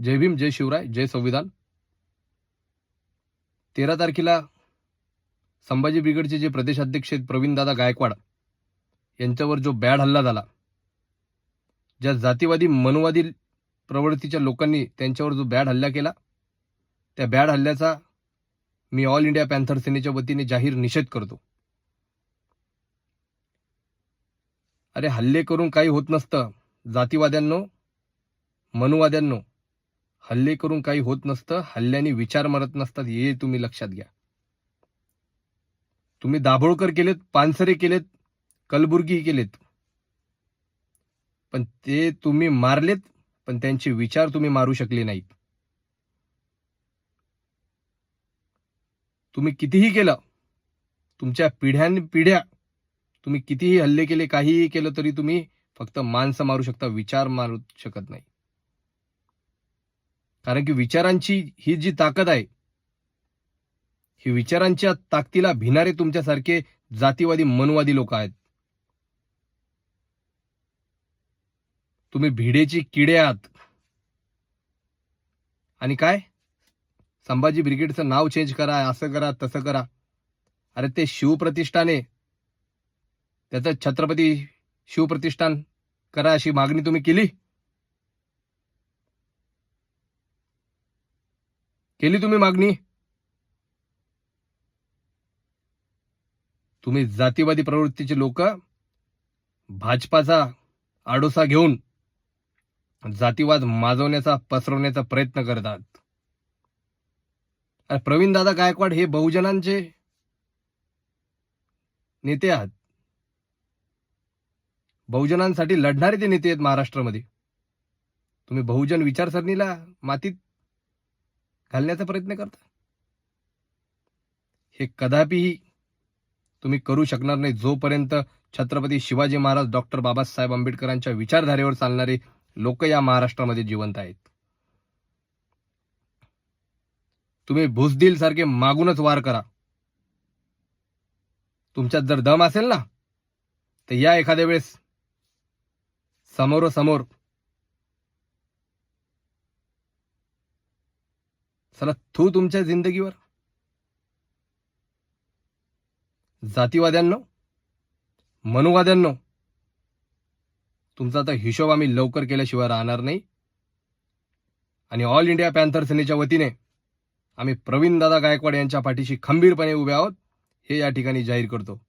जय भीम, जय शिवराय, जय संविधान. 13 तारखेला संभाजी ब्रिगेडचे जे प्रदेशाध्यक्ष आहेत प्रवीणदादा गायकवाड यांच्यावर जो बॅड हल्ला झाला, ज्या जातीवादी मनुवादी प्रवृत्तीच्या लोकांनी त्यांच्यावर जो बॅड हल्ला केला, त्या बॅड हल्ल्याचा मी ऑल इंडिया पॅन्थर सेनेच्या वतीने जाहीर निषेध करतो. अरे हल्ले करून काही होत नसतं जातीवाद्यांनो, मनुवाद्यांनो. हल्ले करून काही होत नसतं, हल्ल्याने विचार मरत नसतात, हे तुम्ही लक्षात घ्या. तुम्ही दाभोळकर केलेत, पानसरे केलेत, कलबुर्गी केलेत, पण ते तुम्ही मारलेत, पण त्यांचे विचार तुम्ही मारू शकले नाहीत. तुम्ही कितीही केलं, तुमच्या पिढ्या तुम्ही कितीही हल्ले केले, काहीही केलं तरी तुम्ही फक्त माणसं मारू शकता, विचार मारू शकत नाही. कारण की विचारांची ही जी ताकद आहे, ही विचारांच्या ताकदीला भिणारे तुमच्यासारखे जातीवादी मनुवादी लोक आहेत. तुम्ही भिडेची किडे आहात. आणि काय संभाजी ब्रिगेडचं नाव चेंज करा, असं करा, तसं करा. अरे ते शिवप्रतिष्ठान आहे, त्याचं छत्रपती शिवप्रतिष्ठान करा अशी मागणी तुम्ही केली तुम्ही मागणी? तुम्ही जातीवादी प्रवृत्तीचे लोक भाजपाचा आडोसा घेऊन जातीवाद माजवण्याचा, पसरवण्याचा प्रयत्न करतात. प्रवीणदादा गायकवाड हे बहुजनांचे नेते आहात, बहुजनांसाठी लढणारे ते नेते आहेत महाराष्ट्रामध्ये. तुम्ही बहुजन विचारसरणीला मातीत घालण्याचा प्रयत्न करता. हे कदापिही तुम्ही करू शकणार नाही जोपर्यंत छत्रपती शिवाजी महाराज, डॉक्टर बाबासाहेब आंबेडकरांच्या विचारधारेवर चालणारे लोक या महाराष्ट्रामध्ये जिवंत आहेत. तुम्ही भुजदिल सारखे मागूनच वार करा. तुमच्यात जर दम असेल ना, तर या एखाद्या वेळेस समोर चला थू तुमच्या जिंदगीवर. जातीवाद्यांनो, मनुवाद्यांनो, तुमचा तर हिशोब आम्ही लवकर केल्याशिवाय राहणार नाही. आणि ऑल इंडिया पॅन्थर सेनेच्या वतीने आम्ही प्रवीणदादा गायकवाड यांच्या पाठीशी खंबीरपणे उभे आहोत, हे या ठिकाणी जाहीर करतो.